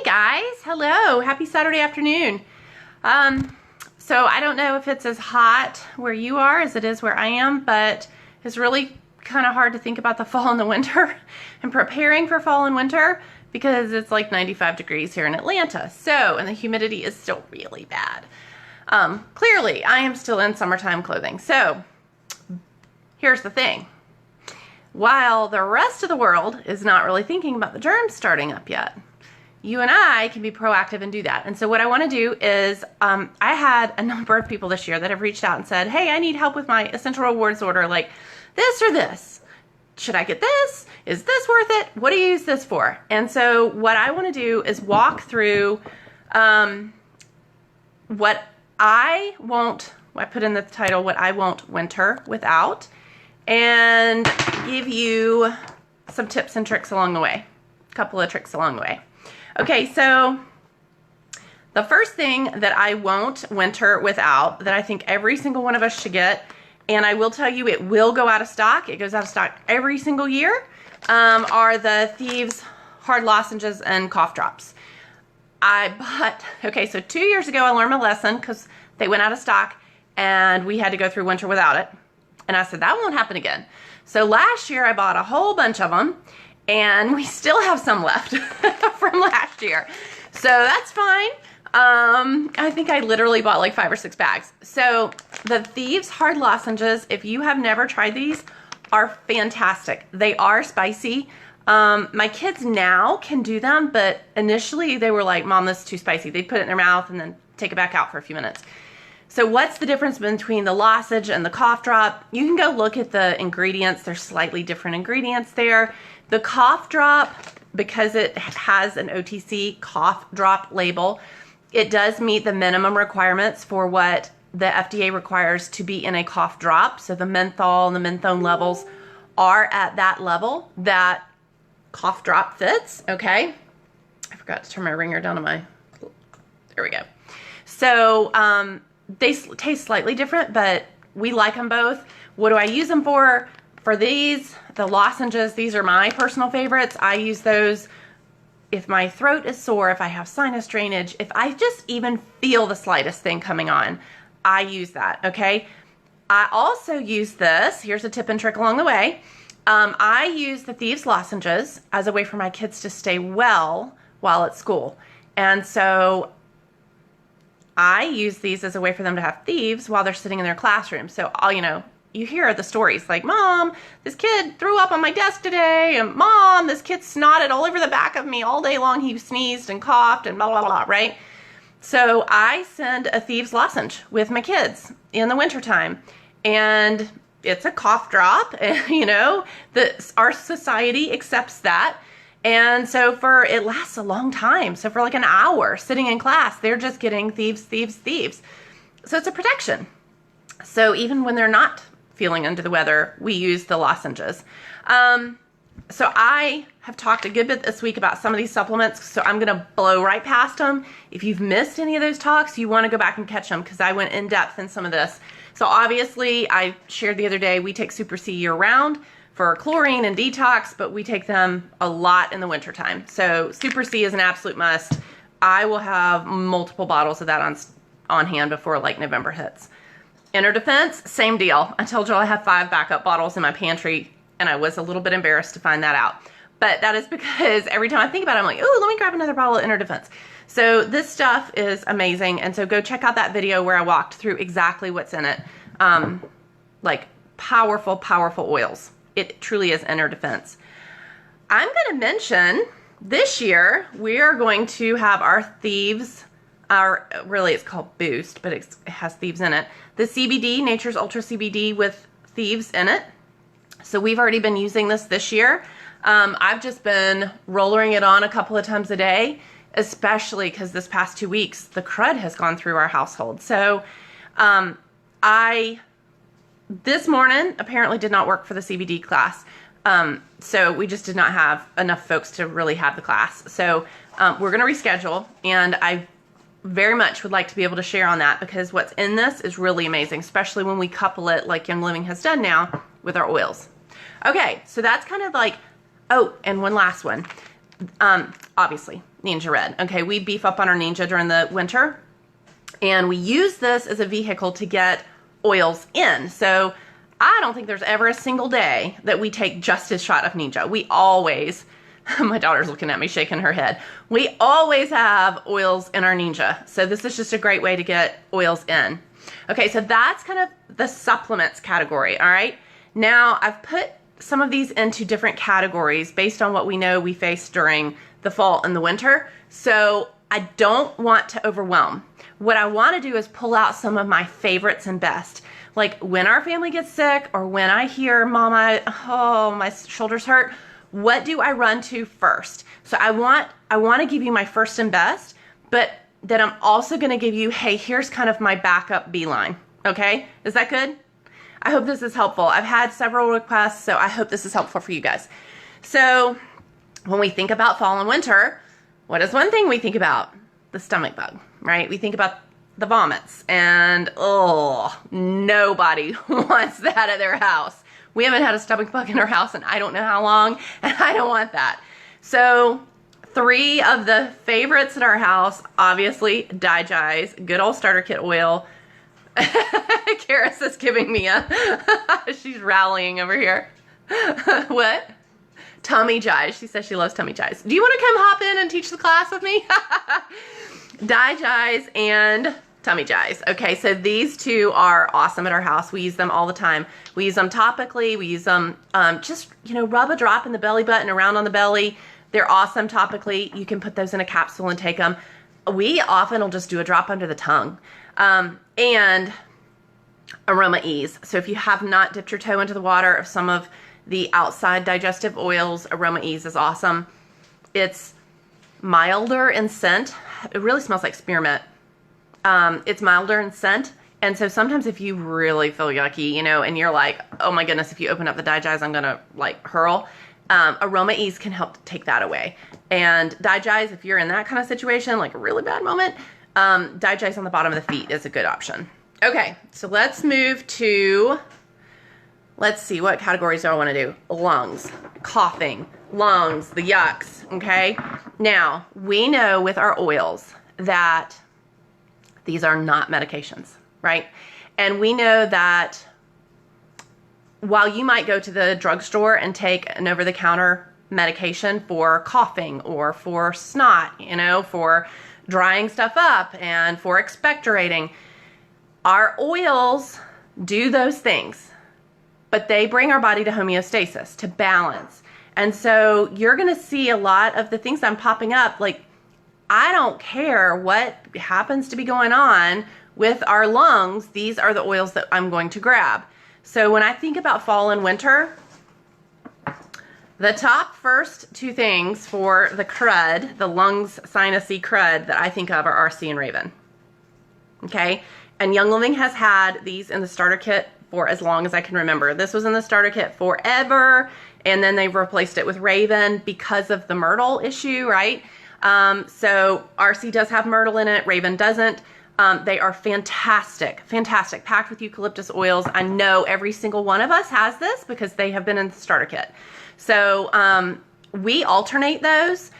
guys, hello, happy Saturday afternoon. So I don't know if it's as hot where you are as it is where I am, but it's really kind of hard to think about the fall and the winter and preparing for fall and winter because it's like 95 degrees here in Atlanta. So, and the humidity is still really bad. Clearly I am still in summertime clothing. So here's the thing. While the rest of the world is not really thinking about the germs starting up yet, you and I can be proactive and do that. And so what I want to do is, I had a number of people this year that have reached out and said, hey, I need help with my essential rewards order, like this or this. Should I get this? Is this worth it? What do you use this for? And so what I want to do is walk through what I won't, I put in the title, what I won't winter without, and give you some tips and tricks along the way. A couple of tricks along the way. Okay, so the first thing that I won't winter without, that I think every single one of us should get, and I will tell you it will go out of stock, it goes out of stock every single year, are the Thieves hard lozenges and cough drops. Okay, so 2 years ago I learned my lesson because they went out of stock and we had to go through winter without it. And I said, that won't happen again. So last year I bought a whole bunch of them and we still have some left from last year. So that's fine. I think I literally bought like 5 or 6 bags. So the Thieves hard lozenges, if you have never tried these, are fantastic. They are spicy. My kids now can do them, but initially they were like, Mom, this is too spicy. They'd put it in their mouth and then take it back out for a few minutes. So what's the difference between the lozenge and the cough drop? You can go look at the ingredients. There's slightly different ingredients there. The cough drop, because it has an OTC cough drop label, it does meet the minimum requirements for what the FDA requires to be in a cough drop. So the menthol and the menthone levels are at that level that cough drop fits, okay? I forgot to turn my ringer down to my, there we go. So they taste slightly different, but we like them both. What do I use them for? For these, the lozenges, these are my personal favorites. I use those if my throat is sore, if I have sinus drainage, if I just even feel the slightest thing coming on, I use that, okay? I also use this, here's a tip and trick along the way. I use the Thieves lozenges as a way for my kids to stay well while at school. And so I use these as a way for them to have Thieves while they're sitting in their classroom. So, you hear the stories like, Mom, this kid threw up on my desk today, and Mom, this kid snotted all over the back of me all day long. He sneezed and coughed and blah, blah, blah, right? So I send a Thieves lozenge with my kids in the wintertime, and it's a cough drop, and our society accepts that. And so it lasts a long time. So for like an hour sitting in class, they're just getting Thieves, Thieves, Thieves. So it's a protection. So even when they're not feeling under the weather, we use the lozenges. So I have talked a good bit this week about some of these supplements, so I'm going to blow right past them. If you've missed any of those talks, you want to go back and catch them because I went in depth in some of this. So obviously, I shared the other day, we take Super C year round for chlorine and detox, but we take them a lot in the wintertime. So Super C is an absolute must. I will have multiple bottles of that on hand before like November hits. Inner Defense, same deal. I told you I have 5 backup bottles in my pantry, and I was a little bit embarrassed to find that out. But that is because every time I think about it, I'm like, oh, let me grab another bottle of Inner Defense. So this stuff is amazing, and so go check out that video where I walked through exactly what's in it. Like powerful, powerful oils. It truly is Inner Defense. I'm going to mention this year we are going to have our Thieves, really it's called Boost, but it has Thieves in it. The CBD, Nature's Ultra CBD with Thieves in it. So we've already been using this year. I've just been rolling it on a couple of times a day, especially because this past 2 weeks, the crud has gone through our household. So this morning apparently did not work for the CBD class. So we just did not have enough folks to really have the class. So we're going to reschedule, and I very much would like to be able to share on that because what's in this is really amazing, especially when we couple it like Young Living has done now with our oils. Okay, so that's kind of like, oh, and one last one. Obviously, Ninja Red. Okay, we beef up on our Ninja during the winter, and we use this as a vehicle to get oils in. So I don't think there's ever a single day that we take just a shot of Ninja. We always, my daughter's looking at me shaking her head, we always have oils in our Ninja. So this is just a great way to get oils in. Okay, so that's kind of the supplements category, all right? Now, I've put some of these into different categories based on what we know we face during the fall and the winter. So I don't want to overwhelm. What I want to do is pull out some of my favorites and best. Like when our family gets sick or when I hear, Mama, oh, my shoulders hurt, what do I run to first? So I want to give you my first and best, but then I'm also going to give you, hey, here's kind of my backup beeline. Okay? Is that good? I hope this is helpful. I've had several requests, so I hope this is helpful for you guys. So when we think about fall and winter, what is one thing we think about? The stomach bug, right? We think about the vomits, and oh, nobody wants that at their house. We haven't had a stomach bug in our house and I don't know how long, and I don't want that. So 3 of the favorites in our house, obviously, Digize, good old starter kit oil. Karis is giving me she's rallying over here. What? Tummy Jize. She says she loves Tummy Jize. Do you want to come hop in and teach the class with me? Digize and Tummy Jize. Okay, so these 2 are awesome at our house. We use them all the time. We use them topically. We use them just, rub a drop in the belly button, around on the belly. They're awesome topically. You can put those in a capsule and take them. We often will just do a drop under the tongue. And Aroma Ease. So if you have not dipped your toe into the water of some of the outside digestive oils, Aroma Ease is awesome. It's milder in scent. It really smells like spearmint. It's milder in scent. And so sometimes if you really feel yucky, and you're like, oh my goodness, if you open up the Digize, I'm going to hurl. Aroma Ease can help take that away. And Digize, if you're in that kind of situation, like a really bad moment, Digize on the bottom of the feet is a good option. Okay, so let's move to, let's see, what categories do I want to do? Lungs, coughing, lungs, the yucks, okay? Now, we know with our oils that these are not medications, right? And we know that while you might go to the drugstore and take an over-the-counter medication for coughing or for snot, for drying stuff up and for expectorating, our oils do those things, but they bring our body to homeostasis, to balance. And so you're going to see a lot of the things I'm popping up, like, I don't care what happens to be going on with our lungs, these are the oils that I'm going to grab. So when I think about fall and winter, the top first 2 things for the crud, the lungs sinusy crud that I think of are RC and Raven. Okay? And Young Living has had these in the starter kit for as long as I can remember. This was in the starter kit forever, and then they've replaced it with Raven because of the myrtle issue, right? So RC does have myrtle in it, Raven doesn't. They are fantastic, fantastic, packed with eucalyptus oils. I know every single one of us has this because they have been in the starter kit. So we alternate those.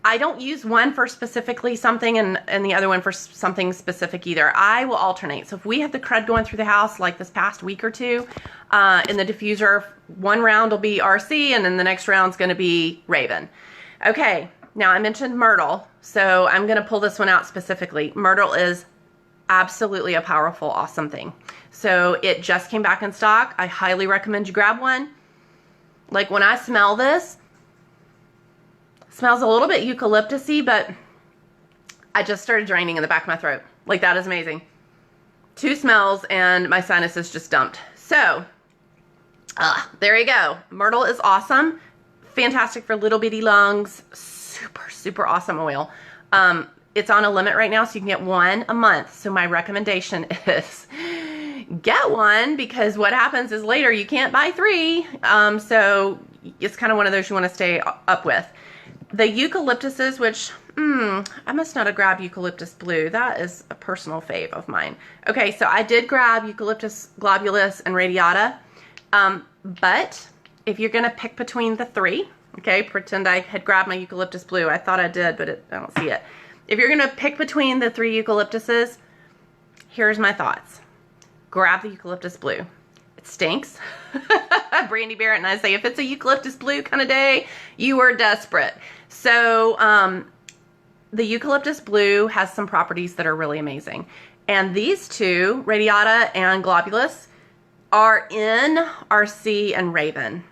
I don't use one for specifically something and the other one for something specific either. I will alternate. So if we have the crud going through the house like this past week or 2, in the diffuser, one round will be RC and then the next round's going to be Raven. Okay, now I mentioned myrtle, so I'm going to pull this one out specifically. Myrtle is absolutely a powerful, awesome thing. So it just came back in stock. I highly recommend you grab one. Like when I smell this, smells a little bit eucalyptus-y, but I just started draining in the back of my throat. Like, that is amazing. 2 smells and my sinuses just dumped. So, there you go. Myrtle is awesome. Fantastic for little bitty lungs. Super, super awesome oil. It's on a limit right now, so you can get 1 a month. So my recommendation is get 1, because what happens is later you can't buy 3. So it's kind of one of those you want to stay up with. The eucalyptuses, which, I must not have grabbed eucalyptus blue. That is a personal fave of mine. Okay, so I did grab eucalyptus globulus and radiata. But if you're going to pick between the 3, Okay, pretend I had grabbed my eucalyptus blue. I thought I did, but I don't see it. If you're gonna pick between the 3 eucalyptuses, here's my thoughts. Grab the eucalyptus blue. It stinks. Brandy Barrett and I say, if it's a eucalyptus blue kind of day, you are desperate. So the eucalyptus blue has some properties that are really amazing. And these two, radiata and globulus, are in RC and Raven.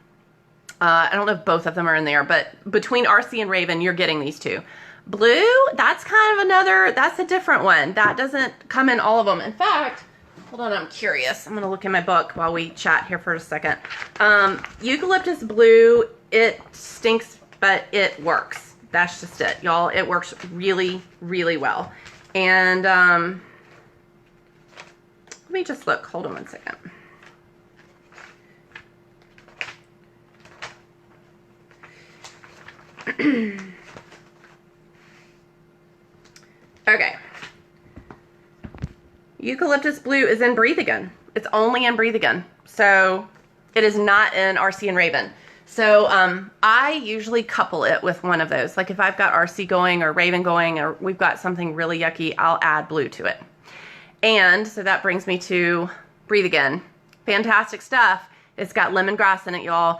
I don't know if both of them are in there, but between RC and Raven, you're getting these two. Blue, that's kind of another, that's a different one. That doesn't come in all of them. In fact, hold on, I'm curious. I'm going to look in my book while we chat here for a second. Eucalyptus blue, it stinks, but it works. That's just it, y'all. It works really, really well. And let me just look. Hold on one second. Okay. Eucalyptus blue is in Breathe Again. It's only in Breathe Again. So it is not in RC and Raven. So I usually couple it with one of those. Like if I've got RC going or Raven going, or we've got something really yucky, I'll add blue to it. And so that brings me to Breathe Again. Fantastic stuff. It's got lemongrass in it, y'all.